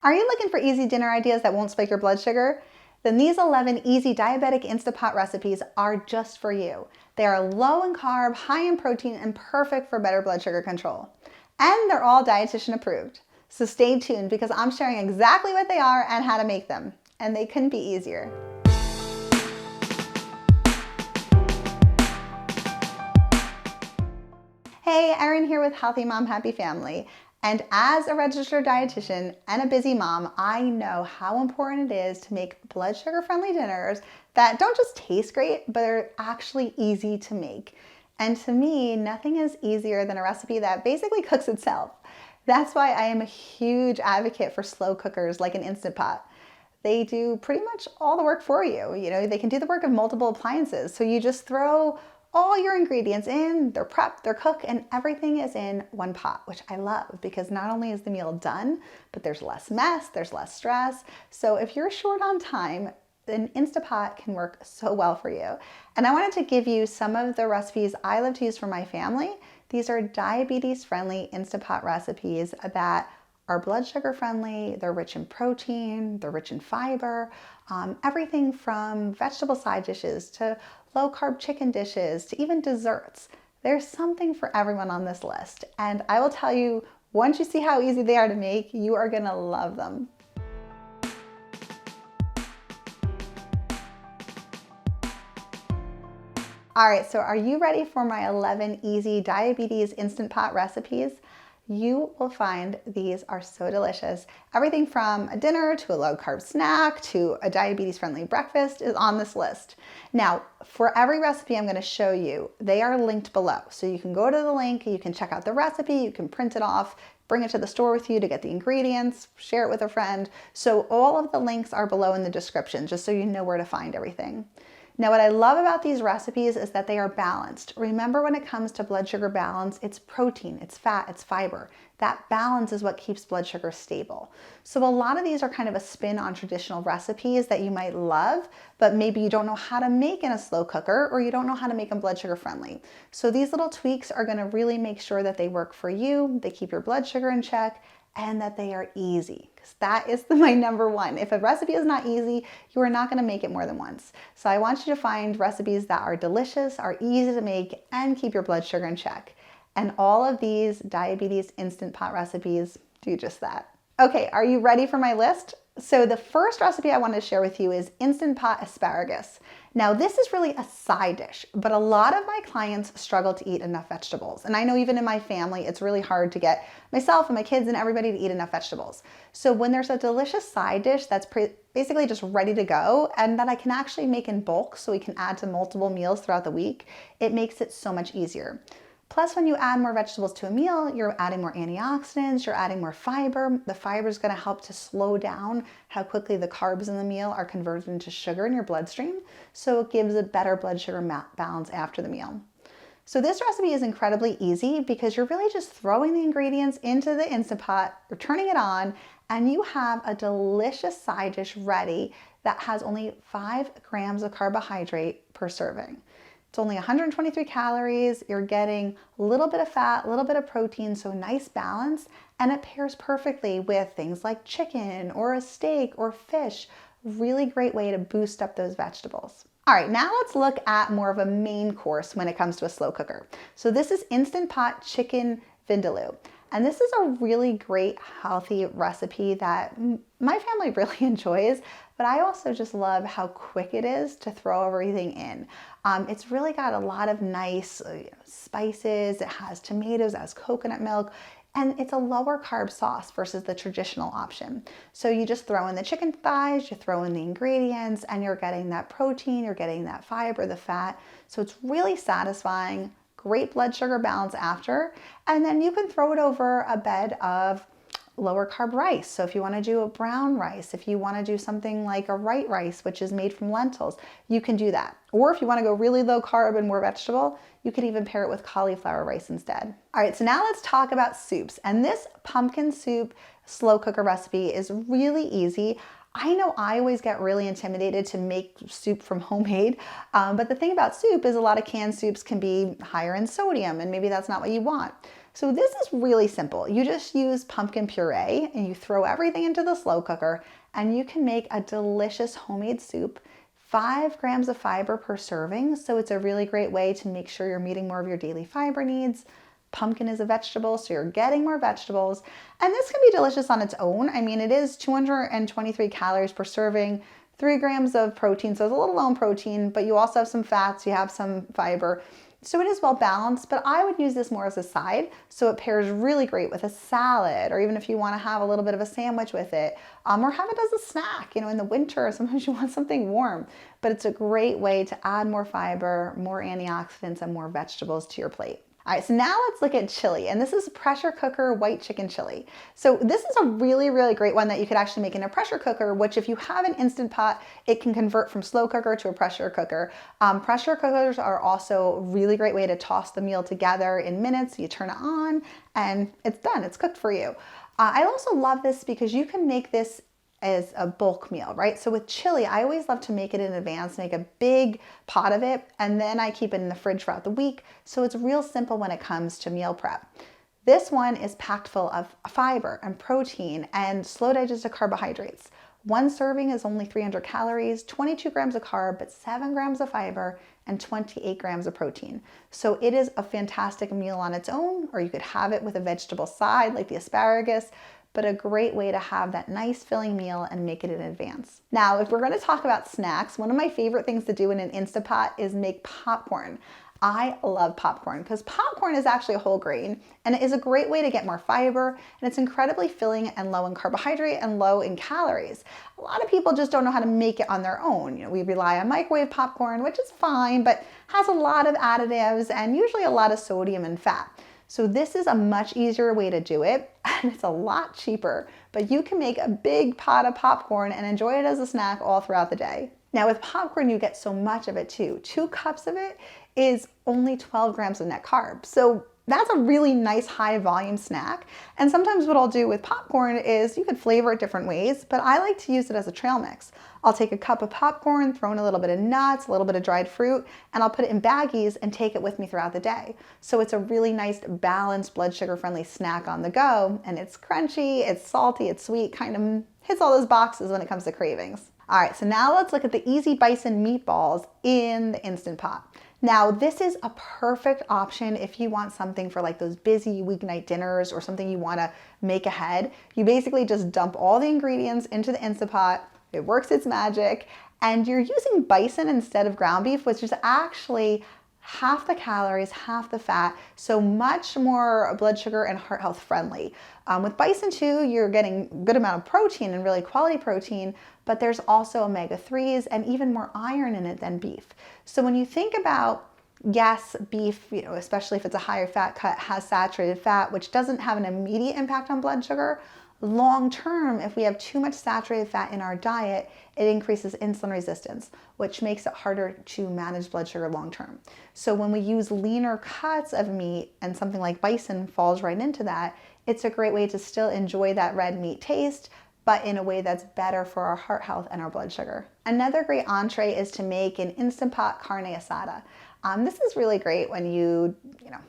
Are you looking for easy dinner ideas that won't spike your blood sugar? Then these 11 easy diabetic Instapot recipes are just for you. They are low in carb, high in protein, and perfect for better blood sugar control. And they're all dietitian approved. So stay tuned because I'm sharing exactly what they are and how to make them. And they couldn't be easier. Hey, Erin here with Healthy Mom Happy Family. And as a registered dietitian and a busy mom, I know how important it is to make blood sugar friendly dinners that don't just taste great, but are actually easy to make. And to me, nothing is easier than a recipe that basically cooks itself. That's why I am a huge advocate for slow cookers like an Instant Pot. They do pretty much all the work for you. They can do the work of multiple appliances. So you just throw all your ingredients in, they're prepped, they're cooked, and everything is in one pot, which I love because not only is the meal done, but there's less mess, there's less stress. So if you're short on time, an Instapot can work so well for you. And I wanted to give you some of the recipes I love to use for my family. These are diabetes-friendly Instapot recipes that are blood sugar friendly, they're rich in protein, they're rich in fiber, everything from vegetable side dishes to low carb chicken dishes to even desserts. There's something for everyone on this list. And I will tell you, once you see how easy they are to make, you are gonna love them. All right, so are you ready for my 11 easy diabetes Instant Pot recipes? You will find these are so delicious. Everything from a dinner to a low carb snack to a diabetes friendly breakfast is on this list. Now, for every recipe I'm gonna show you, they are linked below. So you can go to the link, you can check out the recipe, you can print it off, bring it to the store with you to get the ingredients, share it with a friend. So all of the links are below in the description, just so you know where to find everything. Now, what I love about these recipes is that they are balanced. Remember, when it comes to blood sugar balance, it's protein, it's fat, it's fiber. That balance is what keeps blood sugar stable. So a lot of these are kind of a spin on traditional recipes that you might love, but maybe you don't know how to make in a slow cooker or you don't know how to make them blood sugar friendly. So these little tweaks are gonna really make sure that they work for you, they keep your blood sugar in check, and that they are easy, because that is my number one. If a recipe is not easy, you are not going to make it more than once. So I want you to find recipes that are delicious, are easy to make, and keep your blood sugar in check. And all of these diabetes Instant Pot recipes do just that. Okay, are you ready for my list? So the first recipe I want to share with you is Instant Pot asparagus. Now this is really a side dish, but a lot of my clients struggle to eat enough vegetables. And I know even in my family, it's really hard to get myself and my kids and everybody to eat enough vegetables. So when there's a delicious side dish that's basically just ready to go and that I can actually make in bulk so we can add to multiple meals throughout the week, it makes it so much easier. Plus, when you add more vegetables to a meal, you're adding more antioxidants, you're adding more fiber. The fiber is going to help to slow down how quickly the carbs in the meal are converted into sugar in your bloodstream, so it gives a better blood sugar balance after the meal. So this recipe is incredibly easy because you're really just throwing the ingredients into the Instant Pot, you're turning it on, and you have a delicious side dish ready that has only 5 grams of carbohydrate per serving. It's only 123 calories, you're getting a little bit of fat, a little bit of protein, so nice balance, and it pairs perfectly with things like chicken or a steak or fish. Really great way to boost up those vegetables. All right, now let's look at more of a main course when it comes to a slow cooker. So this is Instant Pot chicken vindaloo. And this is a really great healthy recipe that my family really enjoys, but I also just love how quick it is to throw everything in. It's really got a lot of nice spices, it has tomatoes, it has coconut milk, and it's a lower carb sauce versus the traditional option. So you just throw in the chicken thighs, you throw in the ingredients, and you're getting that protein, you're getting that fiber, the fat. So it's really satisfying. Great blood sugar balance after, and then you can throw it over a bed of lower carb rice. So if you want to do a brown rice, if you want to do something like a white rice, which is made from lentils, you can do that. Or if you want to go really low carb and more vegetable, you could even pair it with cauliflower rice instead. All right, so now let's talk about soups. And this pumpkin soup slow cooker recipe is really easy. I know I always get really intimidated to make soup from homemade, but the thing about soup is a lot of canned soups can be higher in sodium, and maybe that's not what you want. So this is really simple. You just use pumpkin puree and you throw everything into the slow cooker and you can make a delicious homemade soup, 5 grams of fiber per serving. So it's a really great way to make sure you're meeting more of your daily fiber needs. Pumpkin is a vegetable, so you're getting more vegetables. And this can be delicious on its own. I mean, it is 223 calories per serving, 3 grams of protein, so it's a little low in protein, but you also have some fats, you have some fiber. So it is well balanced, but I would use this more as a side. So it pairs really great with a salad, or even if you want to have a little bit of a sandwich with it, or have it as a snack. In the winter, sometimes you want something warm, but it's a great way to add more fiber, more antioxidants, and more vegetables to your plate. All right, so now let's look at chili, and this is pressure cooker white chicken chili. So this is a really, really great one that you could actually make in a pressure cooker, which if you have an Instant Pot, it can convert from slow cooker to a pressure cooker. Pressure cookers are also a really great way to toss the meal together in minutes. You turn it on and it's done, it's cooked for you. I also love this because you can make this as a bulk meal, right? So with chili, I always love to make it in advance, make a big pot of it, and then I keep it in the fridge throughout the week. So it's real simple when it comes to meal prep. This one is packed full of fiber and protein and slow digested carbohydrates. One serving is only 300 calories, 22 grams of carb, but 7 grams of fiber and 28 grams of protein. So it is a fantastic meal on its own, or you could have it with a vegetable side like the asparagus, but a great way to have that nice filling meal and make it in advance. Now, if we're going to talk about snacks, one of my favorite things to do in an Instant Pot is make popcorn. I love popcorn because popcorn is actually a whole grain and it is a great way to get more fiber, and it's incredibly filling and low in carbohydrate and low in calories. A lot of people just don't know how to make it on their own. We rely on microwave popcorn, which is fine, but has a lot of additives and usually a lot of sodium and fat. So this is a much easier way to do it, and it's a lot cheaper, but you can make a big pot of popcorn and enjoy it as a snack all throughout the day. Now with popcorn, you get so much of it too. 2 cups of it is only 12 grams of net carbs. So that's a really nice high volume snack. And sometimes what I'll do with popcorn is you could flavor it different ways, but I like to use it as a trail mix. I'll take a cup of popcorn, throw in a little bit of nuts, a little bit of dried fruit, and I'll put it in baggies and take it with me throughout the day. So it's a really nice balanced blood sugar friendly snack on the go, and it's crunchy, it's salty, it's sweet, kind of hits all those boxes when it comes to cravings. All right, so now let's look at the Easy Bison meatballs in the Instant Pot. Now, this is a perfect option if you want something for like those busy weeknight dinners or something you want to make ahead. You basically just dump all the ingredients into the Instant Pot. It works its magic, and you're using bison instead of ground beef, which is actually half the calories, half the fat, so much more blood sugar and heart health friendly. With bison too, you're getting a good amount of protein and really quality protein, but there's also omega-3s and even more iron in it than beef. So when you think about, yes, beef, especially if it's a higher fat cut, has saturated fat, which doesn't have an immediate impact on blood sugar. Long term, if we have too much saturated fat in our diet, it increases insulin resistance, which makes it harder to manage blood sugar long term. So when we use leaner cuts of meat, and something like bison falls right into that, it's a great way to still enjoy that red meat taste, but in a way that's better for our heart health and our blood sugar. Another great entree is to make an Instant Pot carne asada. This is really great when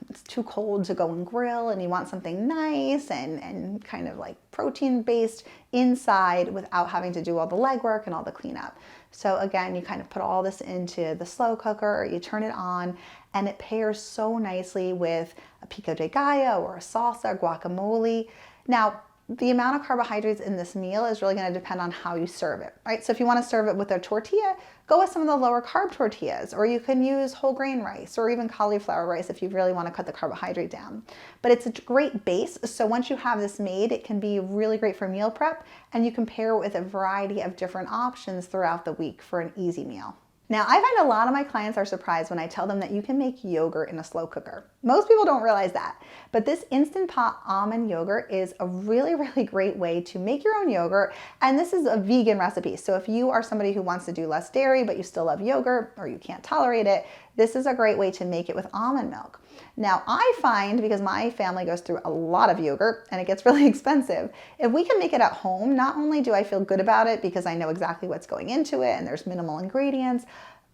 it's too cold to go and grill and you want something nice and kind of like protein based inside without having to do all the legwork and all the cleanup. So again, you kind of put all this into the slow cooker, you turn it on, and it pairs so nicely with a pico de gallo or a salsa, guacamole. Now, the amount of carbohydrates in this meal is really going to depend on how you serve it, right? So if you want to serve it with a tortilla, go with some of the lower carb tortillas, or you can use whole grain rice or even cauliflower rice if you really want to cut the carbohydrate down. But it's a great base, so once you have this made, it can be really great for meal prep, and you can pair it with a variety of different options throughout the week for an easy meal. Now, I find a lot of my clients are surprised when I tell them that you can make yogurt in a slow cooker. Most people don't realize that, but this Instant Pot almond yogurt is a really, really great way to make your own yogurt, and this is a vegan recipe. So if you are somebody who wants to do less dairy, but you still love yogurt, or you can't tolerate it, this is a great way to make it with almond milk. Now, I find, because my family goes through a lot of yogurt and it gets really expensive, if we can make it at home, not only do I feel good about it because I know exactly what's going into it and there's minimal ingredients,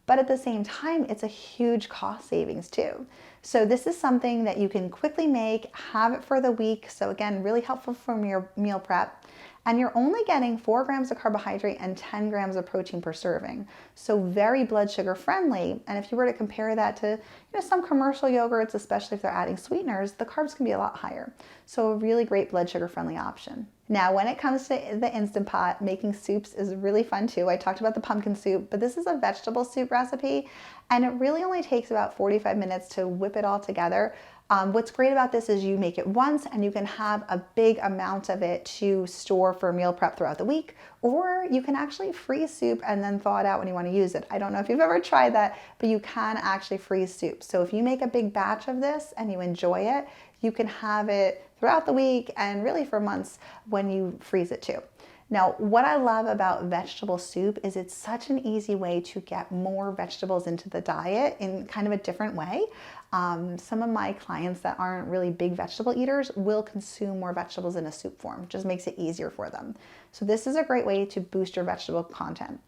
but at the same time, it's a huge cost savings too. So this is something that you can quickly make, have it for the week. So again, really helpful from your meal prep. And you're only getting 4 grams of carbohydrate and 10 grams of protein per serving. So very blood sugar friendly. And if you were to compare that to some commercial yogurts, especially if they're adding sweeteners, the carbs can be a lot higher. So a really great blood sugar friendly option. Now, when it comes to the Instant Pot, making soups is really fun too. I talked about the pumpkin soup, but this is a vegetable soup recipe, and it really only takes about 45 minutes to whip it all together. What's great about this is you make it once and you can have a big amount of it to store for meal prep throughout the week, or you can actually freeze soup and then thaw it out when you want to use it. I don't know if you've ever tried that, but you can actually freeze soup. So if you make a big batch of this and you enjoy it, you can have it throughout the week and really for months when you freeze it too. Now, what I love about vegetable soup is it's such an easy way to get more vegetables into the diet in kind of a different way. Some of my clients that aren't really big vegetable eaters will consume more vegetables in a soup form. Just makes it easier for them. So this is a great way to boost your vegetable content.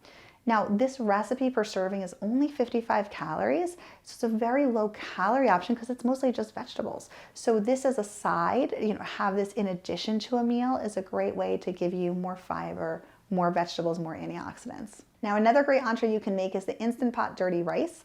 Now, this recipe per serving is only 55 calories, so it's a very low calorie option because it's mostly just vegetables. So this as a side, have this in addition to a meal is a great way to give you more fiber, more vegetables, more antioxidants. Now, another great entree you can make is the Instant Pot dirty rice.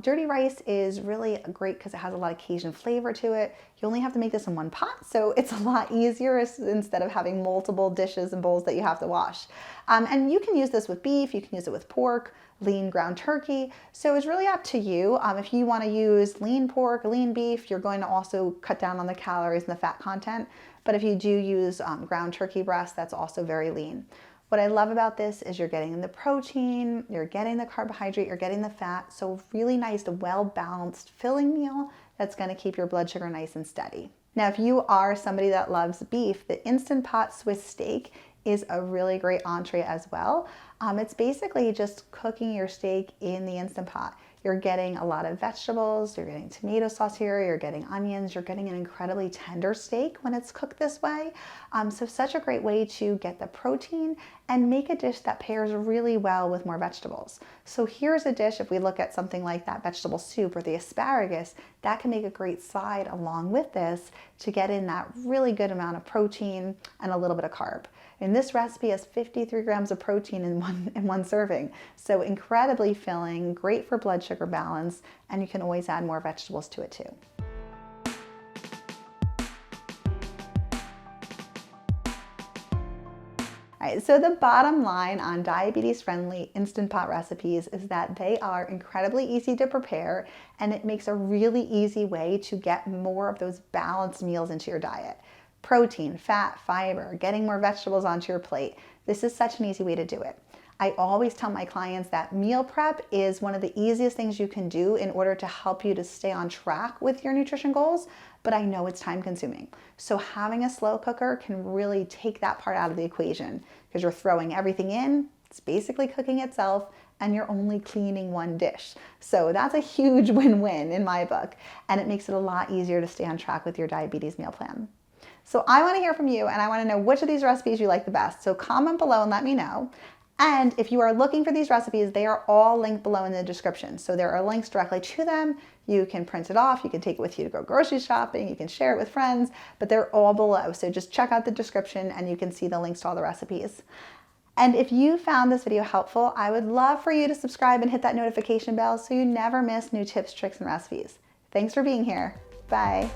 Dirty rice is really great because it has a lot of Cajun flavor to it. You only have to make this in one pot, so it's a lot easier instead of having multiple dishes and bowls that you have to wash. And you can use this with beef, you can use it with pork, lean ground turkey. So it's really up to you. If you want to use lean pork, lean beef, you're going to also cut down on the calories and the fat content. But if you do use ground turkey breast, that's also very lean. What I love about this is you're getting the protein, you're getting the carbohydrate, you're getting the fat. So really nice, well-balanced filling meal that's going to keep your blood sugar nice and steady. Now, if you are somebody that loves beef, the Instant Pot Swiss steak is a really great entree as well. It's basically just cooking your steak in the Instant Pot. You're getting a lot of vegetables, you're getting tomato sauce here, you're getting onions, you're getting an incredibly tender steak when it's cooked this way. So such a great way to get the protein and make a dish that pairs really well with more vegetables. So here's a dish, if we look at something like that vegetable soup or the asparagus, that can make a great side along with this to get in that really good amount of protein and a little bit of carb. And this recipe has 53 grams of protein in one serving. So incredibly filling, great for blood sugar balance, and you can always add more vegetables to it too. All right, so the bottom line on diabetes-friendly Instant Pot recipes is that they are incredibly easy to prepare, and it makes a really easy way to get more of those balanced meals into your diet. Protein, fat, fiber, getting more vegetables onto your plate. This is such an easy way to do it. I always tell my clients that meal prep is one of the easiest things you can do in order to help you to stay on track with your nutrition goals, but I know it's time consuming. So having a slow cooker can really take that part out of the equation because you're throwing everything in, it's basically cooking itself, and you're only cleaning one dish. So that's a huge win-win in my book, and it makes it a lot easier to stay on track with your diabetes meal plan. So I want to hear from you, and I want to know which of these recipes you like the best. So comment below and let me know. And if you are looking for these recipes, they are all linked below in the description. So there are links directly to them. You can print it off, you can take it with you to go grocery shopping, you can share it with friends, but they're all below. So just check out the description and you can see the links to all the recipes. And if you found this video helpful, I would love for you to subscribe and hit that notification bell so you never miss new tips, tricks, and recipes. Thanks for being here. Bye.